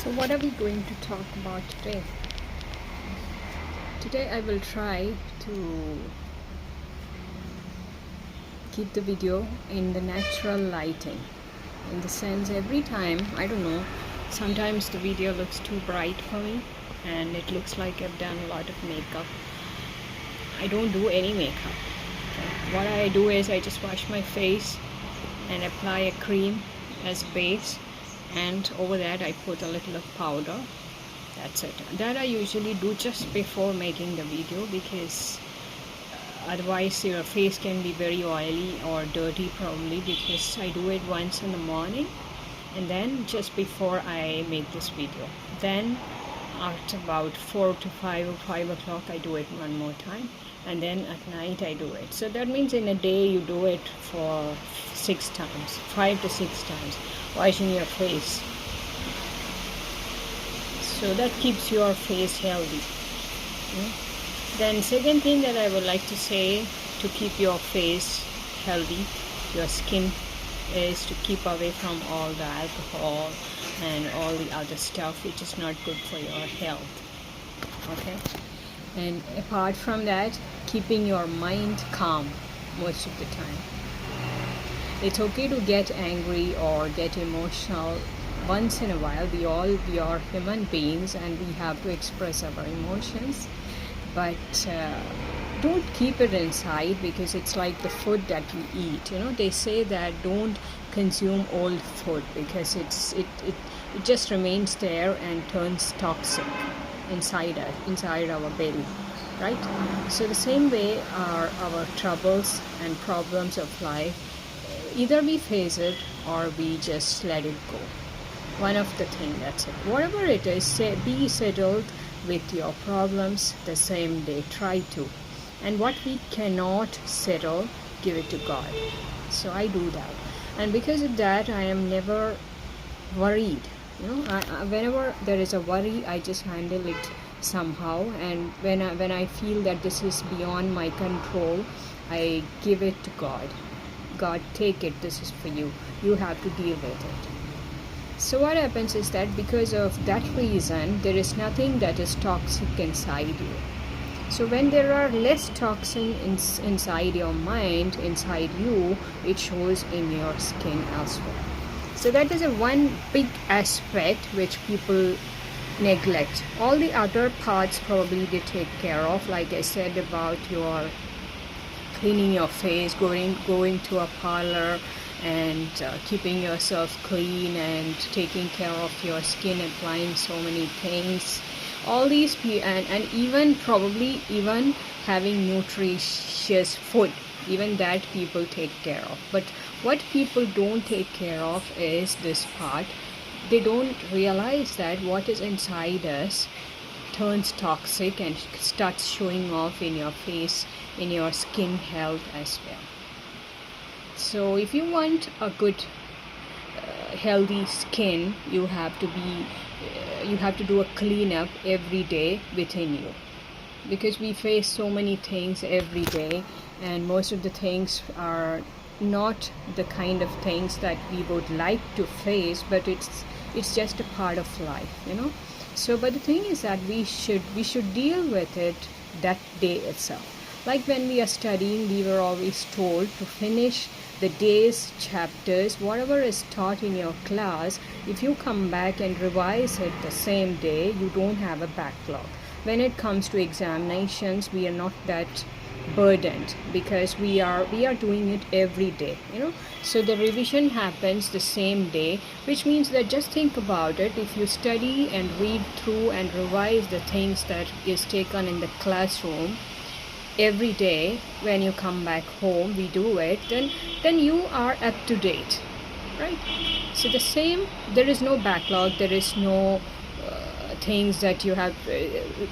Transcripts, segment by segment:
So what are we going to talk about today? Today I will try to keep the video in the natural lighting. In the sense, every time, I don't know, sometimes the video looks too bright for me and it looks like I've done a lot of makeup. I don't do any makeup. Okay. What I do is I just wash my face and apply a cream as base, and over that I put a little of powder. That's it. That I usually do just before making the video, because otherwise your face can be very oily or dirty, probably because I do it once in the morning and then just before I make this video. Then at about 4 to 5 or 5 o'clock I do it one more time, and then at night I do it. So that means in a day you do it for 6 times, 5 to 6 times, washing your face. So that keeps your face healthy. Then second thing that I would like to say to keep your face healthy, your skin, is to keep away from all the alcohol and all the other stuff which is not good for your health. Okay? And apart from that, keeping your mind calm most of the time. It's okay to get angry or get emotional once in a while. We are human beings and we have to express our emotions, but don't keep it inside, because it's like the food that we eat. They say that don't consume old food because it just remains there and turns toxic inside our belly, right? So the same way are our troubles and problems of life. Either we face it or we just let it go. One of the things, that's it. Whatever it is, be settled with your problems the same day. Try to. And what we cannot settle, give it to God. So I do that. And because of that, I am never worried. Whenever there is a worry, I just handle it somehow. And when I feel that this is beyond my control, I give it to God. God, take it. This is for you. You have to deal with it. So what happens is that because of that reason, there is nothing that is toxic inside you. So when there are less toxin inside your mind, inside you, it shows in your skin as well. So that is one big aspect which people neglect. All the other parts probably they take care of, like I said about your cleaning your face, going to a parlor, and keeping yourself clean and taking care of your skin, applying so many things. All these and even having nutritious food, even that people take care of. But what people don't take care of is this part. They don't realize that what is inside us turns toxic and starts showing off in your face, in your skin health as well. So if you want a good healthy skin, you have to do a cleanup every day within you, because we face so many things every day, and most of the things are not the kind of things that we would like to face, but it's just a part of life, So but the thing is that we should deal with it that day itself. Like when we are studying, we were always told to finish the day's chapters, whatever is taught in your class. If you come back and revise it the same day, you don't have a backlog. When it comes to examinations, we are not that burdened, because we are doing it every day, So the revision happens the same day, which means that just think about it. If you study and read through and revise the things that is taken in the classroom every day, when you come back home we do it, then you are up to date, right? So the same, there is no backlog, there is no things that you have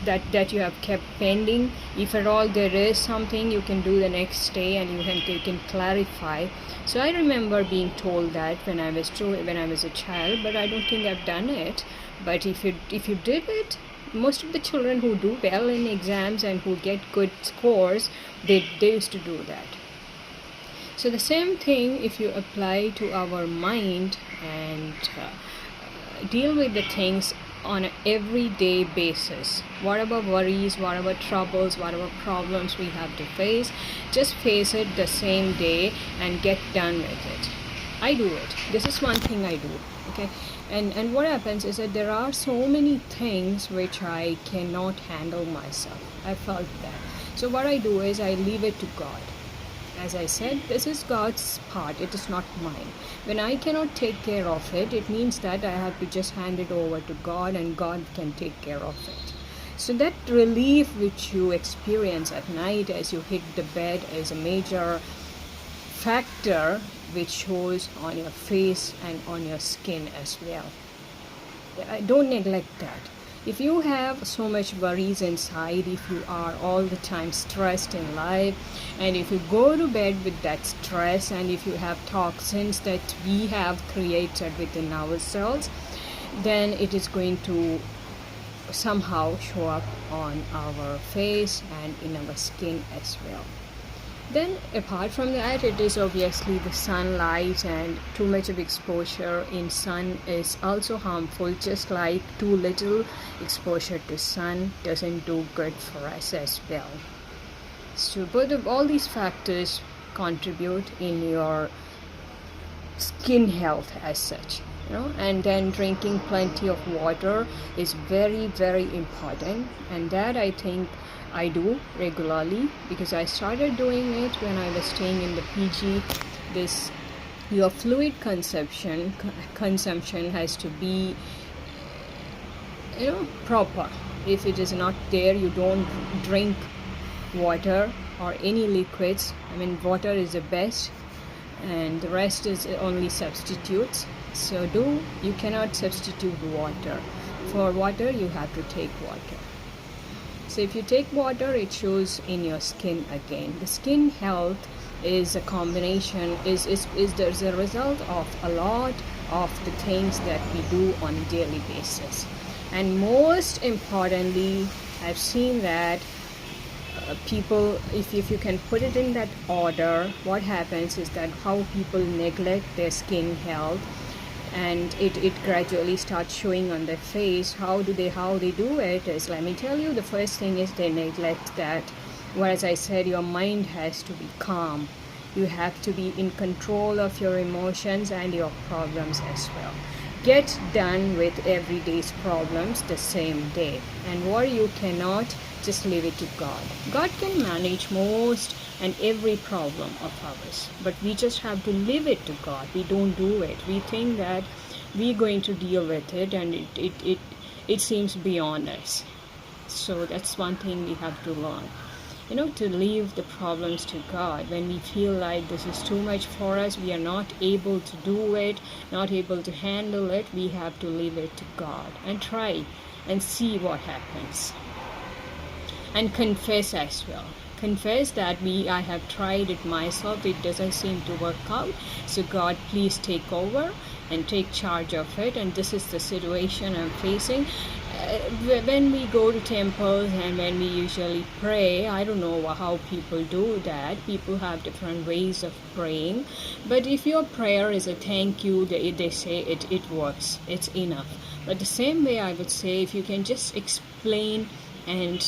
that you have kept pending. If at all there is something, you can do the next day and you can clarify. So I remember being told that when I was a child, but I don't think I've done it. But if you did it, most of the children who do well in exams and who get good scores, they used to do that. So the same thing if you apply to our mind and deal with the things on an everyday basis. Whatever worries, whatever troubles, whatever problems we have to face, just face it the same day and get done with it. I do it. This is one thing I do. Okay, and what happens is that there are so many things which I cannot handle myself. I felt that. So what I do is I leave it to God. As I said, this is God's part, it is not mine. When I cannot take care of it, it means that I have to just hand it over to God and God can take care of it. So that relief which you experience at night as you hit the bed is a major factor which shows on your face and on your skin as well. Don't neglect that. If you have so much worries inside, if you are all the time stressed in life, and if you go to bed with that stress, and if you have toxins that we have created within ourselves, then it is going to somehow show up on our face and in our skin as well. Then apart from that, it is obviously the sunlight, and too much of exposure in sun is also harmful, just like too little exposure to sun doesn't do good for us as well. So both of all these factors contribute in your skin health as such. And then drinking plenty of water is very, very important, and that I think I do regularly, because I started doing it when I was staying in the PG. Your fluid consumption has to be proper. If it is not there, you don't drink water or any liquids. I mean, water is the best, and the rest is only substitutes. So you cannot substitute water. For water, you have to take water. So if you take water, it shows in your skin again. The skin health is a combination, is the result of a lot of the things that we do on a daily basis. And most importantly, I've seen that people, if you can put it in that order, what happens is that how people neglect their skin health, and it gradually starts showing on their face. How they do it is, let me tell you, the first thing is they neglect that. Whereas I said, your mind has to be calm. You have to be in control of your emotions and your problems as well. Get done with everyday's problems the same day, and what you cannot, just leave it to God. God can manage most and every problem of ours, but we just have to leave it to God. We don't do it. We think that we're going to deal with it, and it seems beyond us. So that's one thing we have to learn, to leave the problems to God. When we feel like this is too much for us, we are not able to do it, not able to handle it, we have to leave it to God and try and see what happens. And confess as well. Confess that I have tried it myself, it doesn't seem to work out. So God, please take over and take charge of it. And this is the situation I'm facing. When we go to temples and when we usually pray, I don't know how people do that. People have different ways of praying. But if your prayer is a thank you, they say it works. It's enough. But the same way, I would say, if you can just explain and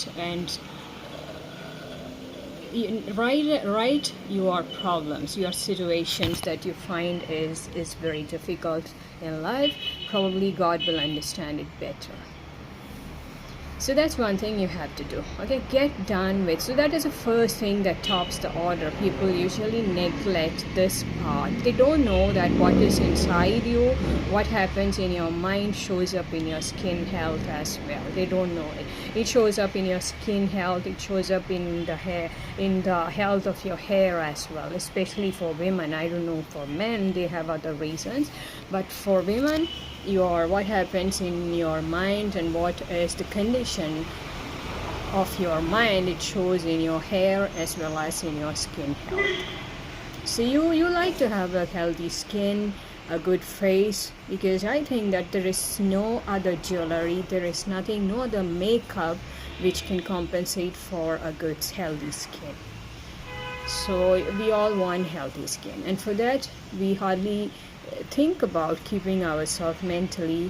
write your problems, your situations that you find is very difficult in life, probably God will understand it better. So that's one thing you have to do. Okay, get done with. So that is the first thing that tops the order. People usually neglect this part. They don't know that what is inside you, what happens in your mind shows up in your skin health as well. They don't know it. It shows up in your skin health. It shows up in the hair, in the health of your hair as well, especially for women. I don't know for men, they have other reasons, but for women, what happens in your mind and what is the condition of your mind, it shows in your hair as well as in your skin health. So you like to have a healthy skin, a good face, because I think that there is no other jewelry, there is nothing, no other makeup which can compensate for a good healthy skin. So we all want healthy skin, and for that we hardly think about keeping ourselves mentally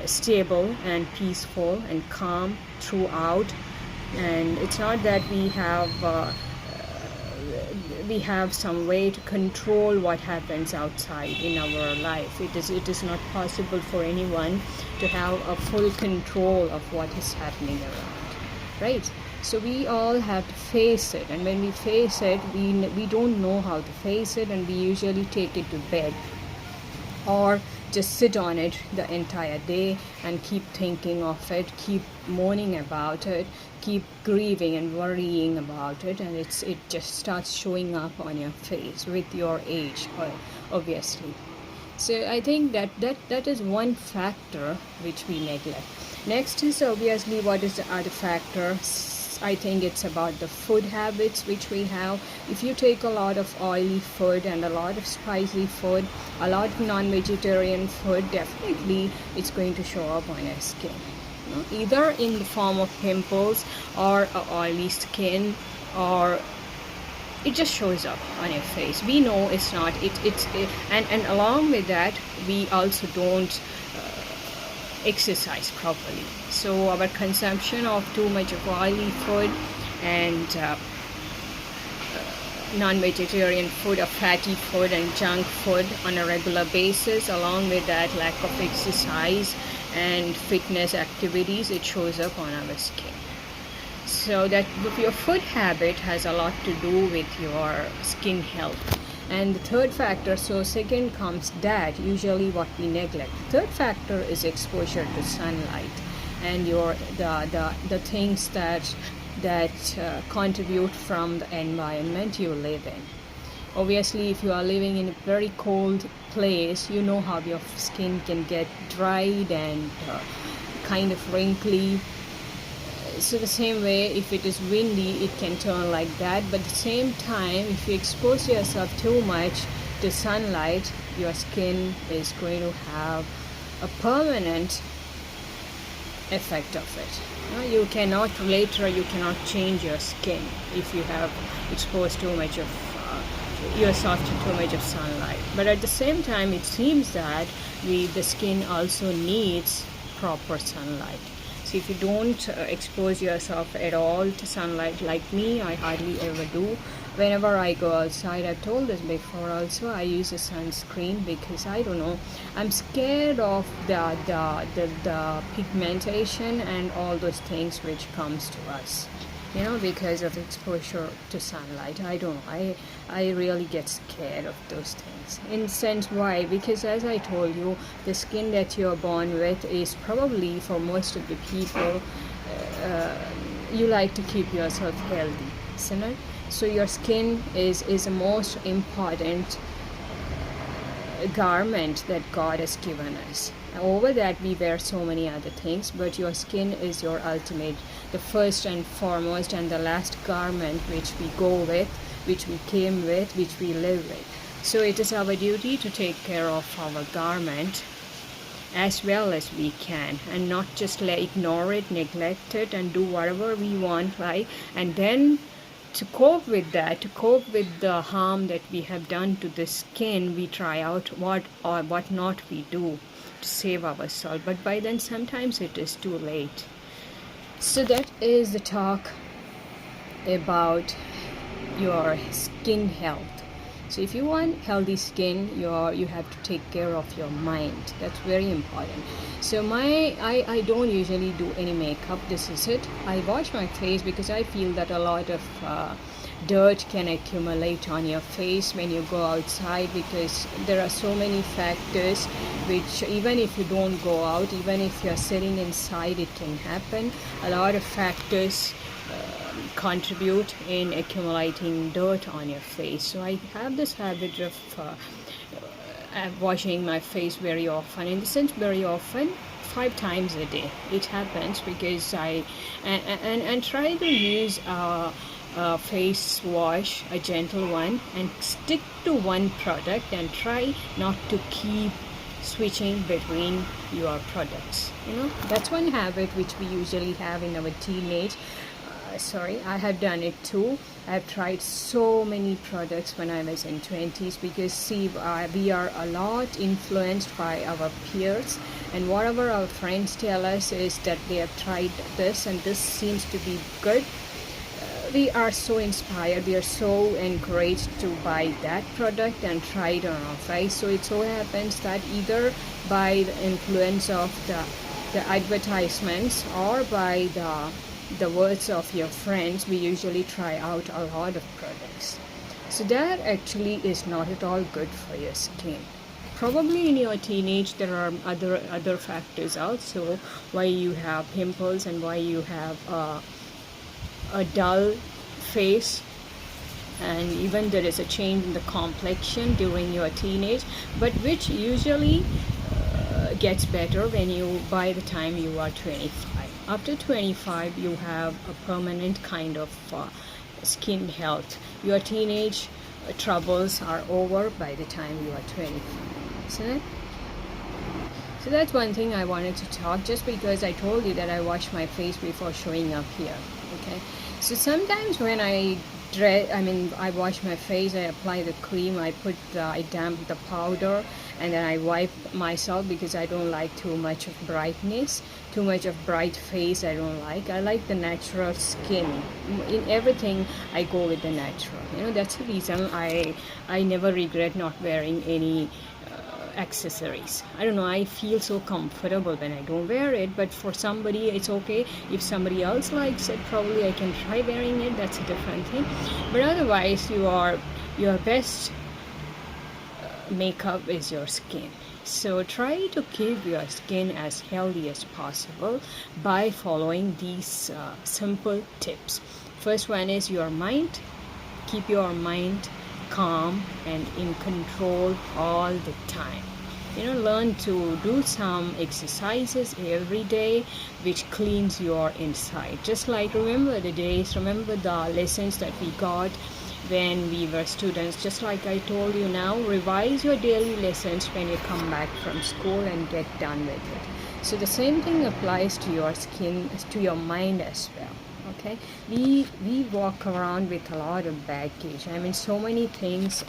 stable and peaceful and calm throughout. And it's not that we have some way to control what happens outside in our life. It is not possible for anyone to have a full control of what is happening around, right? So we all have to face it, and when we face it, we don't know how to face it, and we usually take it to bed or just sit on it the entire day and keep thinking of it, keep moaning about it, keep grieving and worrying about it, and it just starts showing up on your face with your age, obviously. So I think that is one factor which we neglect. Next is obviously what is the other factor. I think it's about the food habits which we have. If you take a lot of oily food and a lot of spicy food, a lot of non-vegetarian food, definitely it's going to show up on your skin. Either in the form of pimples or a oily skin, or it just shows up on your face. We know it's not. And along with that, we also don't exercise properly. So our consumption of too much of oily food and non-vegetarian food or fatty food and junk food on a regular basis, along with that lack of exercise and fitness activities, it shows up on our skin. So that your food habit has a lot to do with your skin health. And the third factor, so second comes that, usually what we neglect. Third factor is exposure to sunlight and the things that contribute from the environment you live in. Obviously, if you are living in a very cold place, you know how your skin can get dried and kind of wrinkly. So the same way, if it is windy, it can turn like that. But at the same time, if you expose yourself too much to sunlight, your skin is going to have a permanent effect of it. You cannot change your skin if you have exposed too much of yourself to too much of sunlight. But at the same time, it seems that the skin also needs proper sunlight. So if you don't expose yourself at all to sunlight, like me, I hardly ever do. Whenever I go outside, I've told this before also, I use a sunscreen because I don't know, I'm scared of the pigmentation and all those things which comes to us, because of exposure to sunlight. I don't know, I really get scared of those things. In a sense, why? Because as I told you, the skin that you're born with is probably, for most of the people, you like to keep yourself healthy, isn't it? So your skin is the most important garment that God has given us. Over that, we wear so many other things, but your skin is your ultimate, the first and foremost and the last garment which we go with, which we came with, which we live with. So it is our duty to take care of our garment as well as we can, and not just ignore it, neglect it, and do whatever we want, like, and then to cope with that, to cope with the harm that we have done to the skin, we try out what or what not we do to save ourselves. But by then, sometimes it is too late. So that is the talk about your skin health. So if you want healthy skin, you have to take care of your mind. That's very important. So I don't usually do any makeup. This is it. I wash my face because I feel that a lot of dirt can accumulate on your face when you go outside, because there are so many factors which, even if you don't go out, even if you're sitting inside, it can happen. A lot of factors contribute in accumulating dirt on your face. So I have this habit of washing my face very often, in the sense very often, 5 times a day. It happens because I try to use a face wash, a gentle one, and stick to one product and try not to keep switching between your products. That's one habit which we usually have in our teenage. I have done it too. I've tried so many products when I was in 20s, because we are a lot influenced by our peers and whatever our friends tell us is that they have tried this and this seems to be good, we are so inspired, we are so encouraged to buy that product and try it on our face. So it so happens that either by the influence of the advertisements or by the words of your friends, we usually try out a lot of products. So that actually is not at all good for your skin. Probably in your teenage there are other factors also why you have pimples and why you have a dull face, and even there is a change in the complexion during your teenage, but which usually gets better when you by the time you are 25. After 25 you have a permanent kind of skin health. Your teenage troubles are over by the time you are 25, isn't it? So that's one thing I wanted to talk, just because I told you that I wash my face before showing up here. Okay, so sometimes when I wash my face, I apply the cream, I damp the powder, and then I wipe myself because I don't like too much of brightness, too much of bright face. I don't like. I like the natural skin. In everything, I go with the natural. That's the reason I never regret not wearing any accessories. I don't know, I feel so comfortable when I don't wear it, but for somebody it's okay. If somebody else likes it, probably I can try wearing it, that's a different thing. But otherwise, your best makeup is your skin. So try to keep your skin as healthy as possible by following these simple tips. First one is your mind. Keep your mind calm and in control all the time. Learn to do some exercises every day which cleans your inside. Just like remember the lessons that we got when we were students. Just like I told you, now revise your daily lessons when you come back from school and get done with it. So the same thing applies to your skin, to your mind as well. Okay, we walk around with a lot of baggage. So many things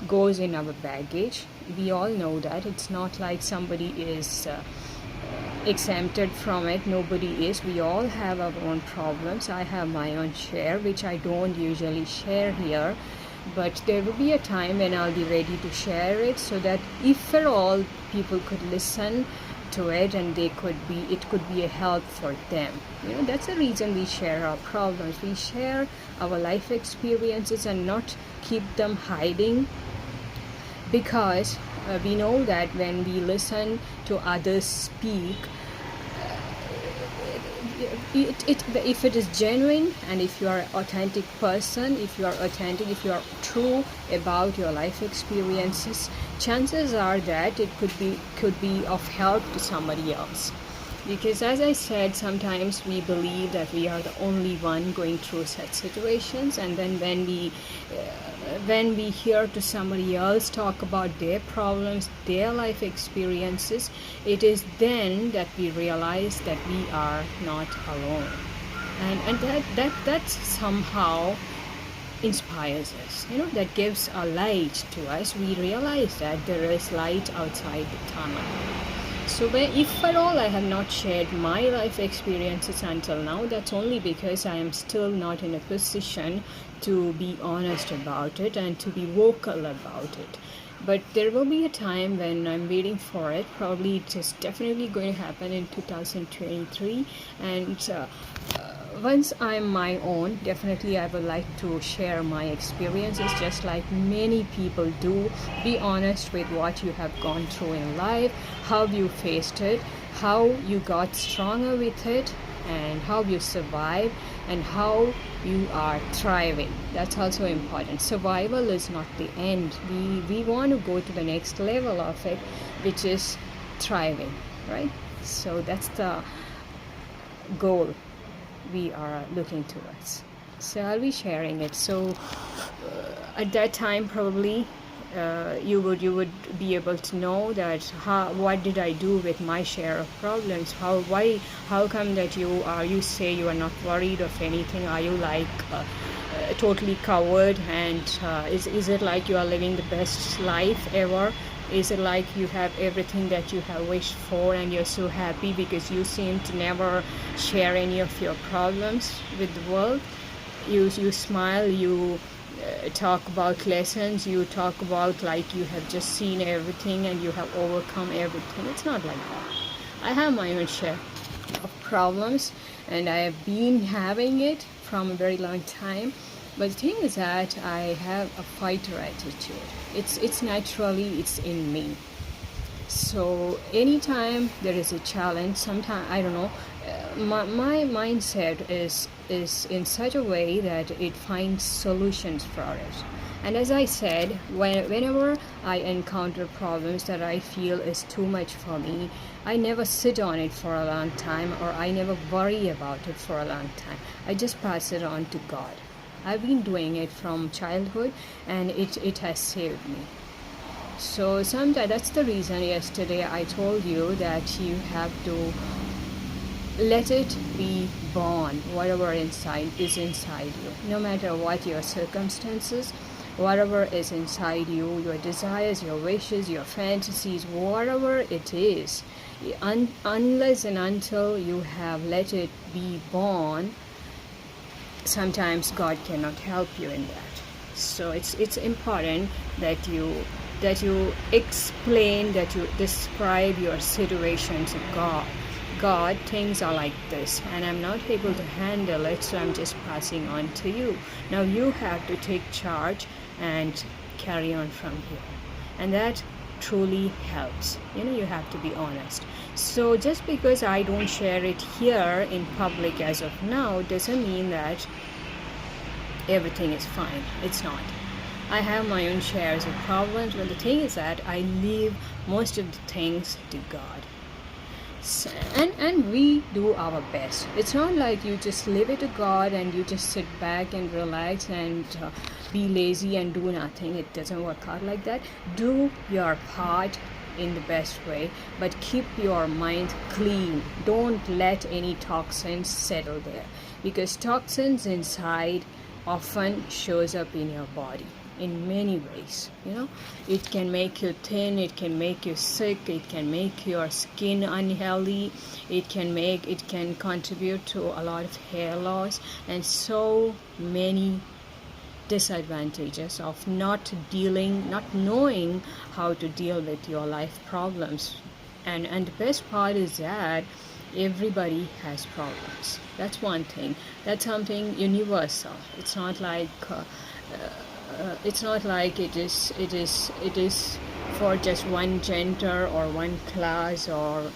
goes in our baggage. We all know that. It's not like somebody is exempted from it. Nobody is. We all have our own problems. I have my own share, which I don't usually share here, but there will be a time when I'll be ready to share it, so that if at all people could listen to it and it could be a help for them. That's the reason we share our problems. We share our life experiences and not keep them hiding, because we know that when we listen to others speak, if it is genuine, and if you are an authentic person, if you are true about your life experiences, chances are that it could be of help to somebody else. Because as I said, sometimes we believe that we are the only one going through such situations, and then when we hear to somebody else talk about their problems, their life experiences, it is then that we realize that we are not alone, and that somehow inspires us. That gives a light to us. We realize that there is light outside the tunnel. So if at all I have not shared my life experiences until now, that's only because I am still not in a position to be honest about it and to be vocal about it. But there will be a time when I'm waiting for it. Probably it is definitely going to happen in 2023, and once I'm my own, definitely I would like to share my experiences, just like many people do. Be honest with what you have gone through in life, how you faced it, how you got stronger with it, and how you survive, and how you are thriving. That's also important. Survival is not the end. We want to go to the next level of it, which is thriving, right? So that's the goal we are looking towards. So I'll be sharing it. So at that time, probably you would be able to know that what did I do with my share of problems. How come that you say you are not worried of anything? Are you like totally covered, and is it like you are living the best life ever? Is it like you have everything that you have wished for and you're so happy because you seem to never share any of your problems with the world? You smile, you talk about lessons, you talk about like you have just seen everything and you have overcome everything. It's not like that. I have my own share of problems and I have been having it from a very long time. But the thing is that I have a fighter attitude. It's naturally, it's in me. So anytime there is a challenge, sometimes I don't know, my mindset is in such a way that it finds solutions for it. And as I said, whenever I encounter problems that I feel is too much for me, I never sit on it for a long time, or I never worry about it for a long time. I just pass it on to God. I've been doing it from childhood, and it has saved me. So sometimes that's the reason yesterday I told you that you have to let it be born, whatever inside is inside you. No matter what your circumstances, whatever is inside you, your desires, your wishes, your fantasies, whatever it is, unless and until you have let it be born, sometimes God cannot help you in that. So it's important that you explain, that you describe your situation to God. God, things are like this and I'm not able to handle it, so I'm just passing on to you. Now you have to take charge and carry on from here. And that truly helps. You have to be honest. So just because I don't share it here in public as of now doesn't mean that everything is fine. It's not. I have my own shares of problems, but the thing is that I leave most of the things to God. So, and we do our best. It's not like you just leave it to God and you just sit back and relax and be lazy and do nothing. It doesn't work out like that. Do your part in the best way, but keep your mind clean. Don't let any toxins settle there, because toxins inside often shows up in your body in many ways. It can make you thin, it can make you sick, it can make your skin unhealthy, it can contribute to a lot of hair loss and so many disadvantages of not knowing how to deal with your life problems. And the best part is that everybody has problems. That's one thing. That's something universal. It's not like it is for just one gender or one class, or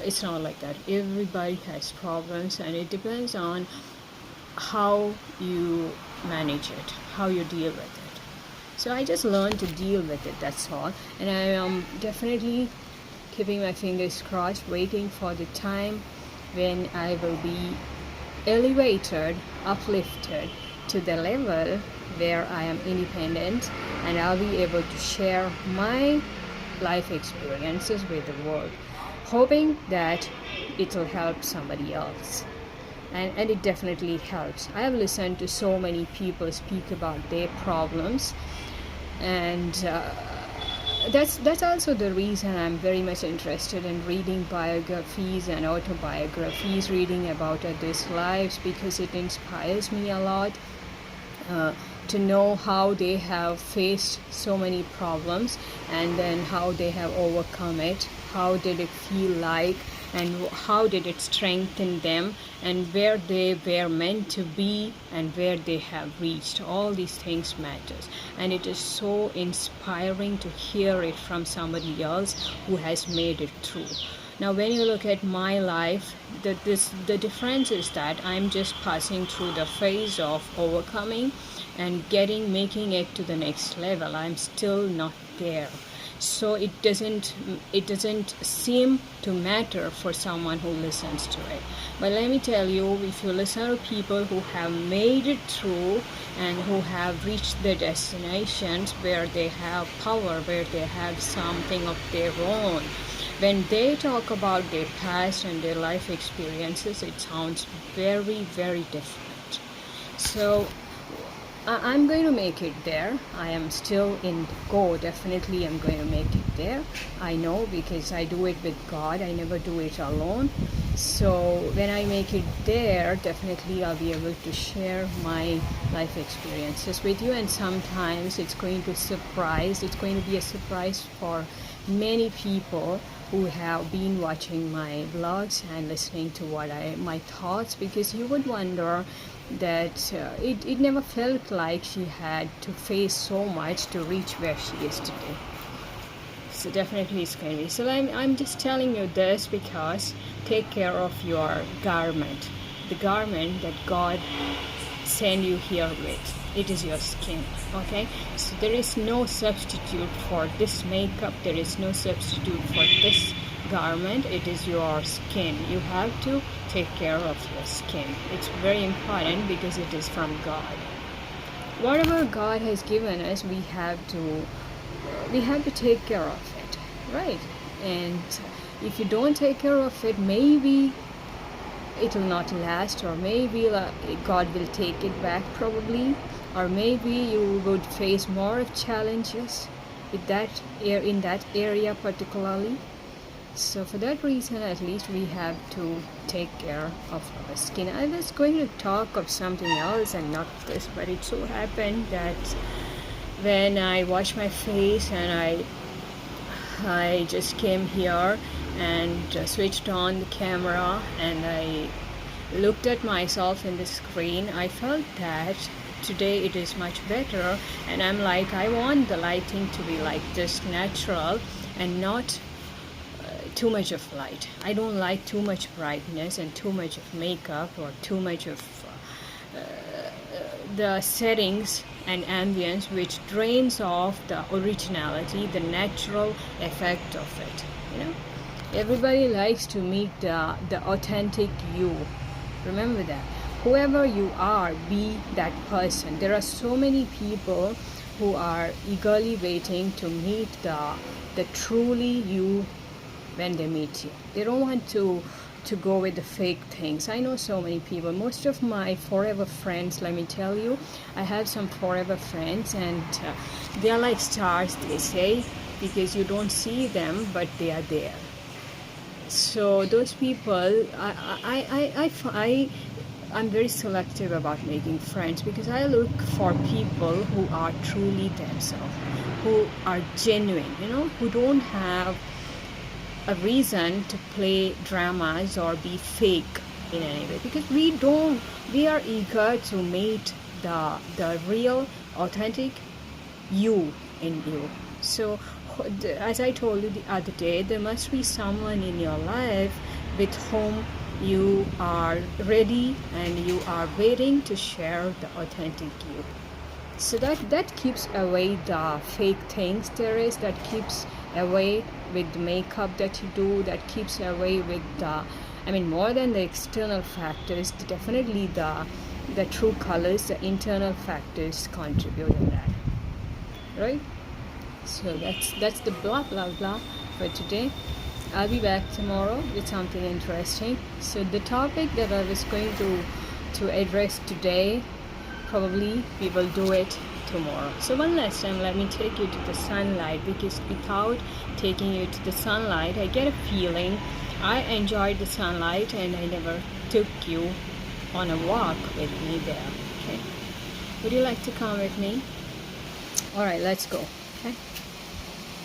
it's not like that. Everybody has problems, and it depends on how you manage it, how you deal with it. So I just learned to deal with it, that's all. And I am definitely keeping my fingers crossed, waiting for the time when I will be elevated, uplifted to the level where I am independent and I'll be able to share my life experiences with the world, hoping that it will help somebody else. And it definitely helps. I have listened to so many people speak about their problems, and that's also the reason I'm very much interested in reading biographies and autobiographies, reading about others' lives, because it inspires me a lot to know how they have faced so many problems and then how they have overcome it, how did it feel like, and how did it strengthen them, and where they were meant to be and where they have reached. All these things matters, and it is so inspiring to hear it from somebody else who has made it through. Now when you look at my life, the difference is that I'm just passing through the phase of overcoming and making it to the next level. I'm still not there. So it doesn't seem to matter for someone who listens to it. But let me tell you, if you listen to people who have made it through and who have reached their destinations, where they have power, where they have something of their own, when they talk about their past and their life experiences, it sounds very, very different. So I'm going to make it there. I am still in go. Definitely, I'm going to make it there. I know, because I do it with God. I never do it alone. So when I make it there, definitely I'll be able to share my life experiences with you. And sometimes it's going to surprise. It's going to be a surprise for many people who have been watching my vlogs and listening to my thoughts, because you would wonder that it never felt like she had to face so much to reach where she is today. So definitely it's going to be. So I'm just telling you this because take care of your garment, the garment that God sent you here with. It is your skin, okay? So there is no substitute for this makeup. There is no substitute for this garment. It is your skin. You have to take care of your skin. It's very important because it is from God. Whatever God has given us, we have to take care of it, right? And if you don't take care of it, maybe it will not last, or maybe God will take it back probably, or maybe you would face more of challenges in that area particularly. So for that reason, at least we have to take care of our skin. I was going to talk of something else and not this, but it so happened that when I washed my face and I just came here and switched on the camera and I looked at myself in the screen, I felt that today it is much better, and I'm like, I want the lighting to be like this, natural, and not too much of light. I don't like too much brightness and too much of makeup or too much of the settings and ambience, which drains off the originality, the natural effect of it. Everybody likes to meet the authentic you. Remember that. Whoever you are, be that person. There are so many people who are eagerly waiting to meet the truly you when they meet you. They don't want to go with the fake things. I know so many people. Most of my forever friends, let me tell you, I have some forever friends, and they are like stars, they say, because you don't see them, but they are there. So those people, I'm very selective about making friends, because I look for people who are truly themselves, who are genuine, who don't have a reason to play dramas or be fake in any way, because we are eager to meet the real authentic you in you. So as I told you the other day, there must be someone in your life with whom you are ready and you are waiting to share the authentic you. So that keeps away the fake things there is, that keeps away with the makeup that you do, that keeps away with more than the external factors, definitely the true colors, the internal factors contribute in that, right? So that's the blah blah blah for today. I'll be back tomorrow with something interesting. So the topic that I was going to address today, probably we will do it tomorrow. So one last time, let me take you to the sunlight, because without taking you to the sunlight, I get a feeling I enjoyed the sunlight and I never took you on a walk with me there. Okay, would you like to come with me? All right, let's go. Okay,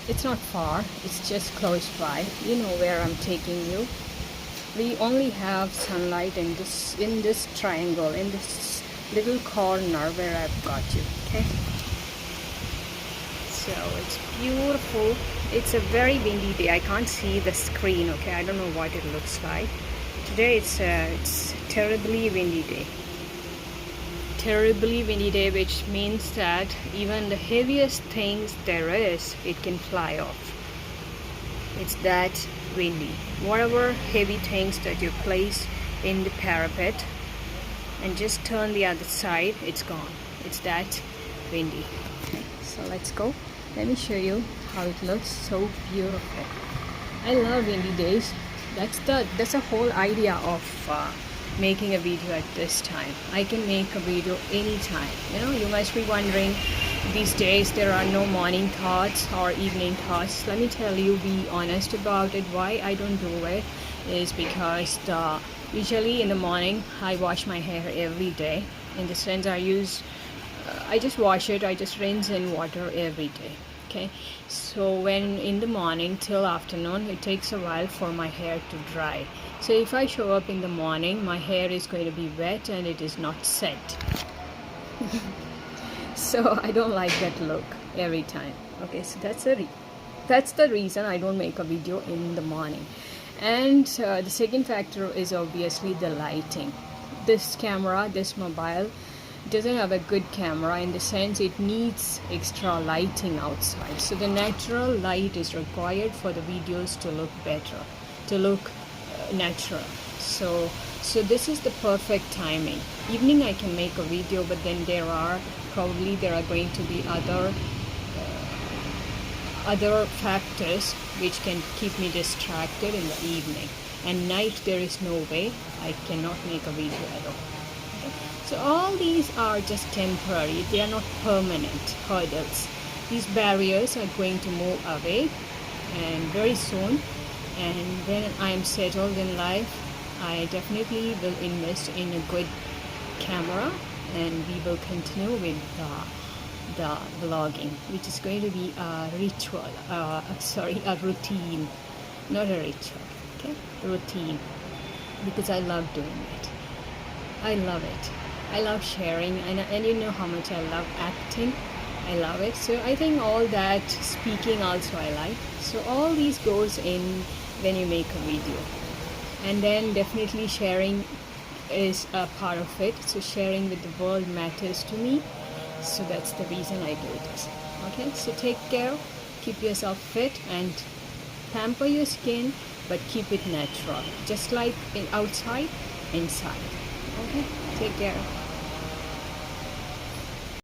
it's not far, it's just close by. You know where I'm taking you. We only have sunlight in this triangle, in this little corner where I've got you. Okay, so it's beautiful. It's a very windy day. I can't see the screen. Okay, I don't know what it looks like today. It's terribly windy day. Terribly windy day, which means that even the heaviest things there is, it can fly off. It's that windy. Whatever heavy things that you place in the parapet and just turn the other side, it's gone. It's that windy. Okay, so let's go. Let me show you how it looks. So beautiful. I love windy days. That's the whole idea of making a video at this time. I can make a video anytime. You must be wondering, these days there are no morning thoughts or evening thoughts. Let me tell you, be honest about it. Why I don't do it is because usually in the morning I wash my hair every day. In the sense, I just wash it, I just rinse in water every day. Okay, so when in the morning till afternoon, it takes a while for my hair to dry. So if I show up in the morning, my hair is going to be wet and it is not set. So I don't like that look every time. Okay, so that's the reason I don't make a video in the morning. And the second factor is obviously the lighting. This camera, this mobile, doesn't have a good camera, in the sense it needs extra lighting outside. So the natural light is required for the videos to look better, to look natural. So this is the perfect timing. Evening I can make a video, but then there are going to be other factors which can keep me distracted in the evening. And night, there is no way, I cannot make a video at all. Okay? So all these are just temporary, they are not permanent hurdles. These barriers are going to move away, and very soon, and when I am settled in life, I definitely will invest in a good camera, and we will continue with the vlogging, which is going to be a ritual, a routine, not a ritual, okay, routine, because I love doing it. I love it. I love sharing, and you know how much I love acting. I love it. So I think all that, speaking also I like. So all these goes in when you make a video, and then definitely sharing is a part of it. So sharing with the world matters to me. So that's the reason I do this. Okay, so take care, keep yourself fit, and pamper your skin, but keep it natural, just like outside, inside. Okay, take care.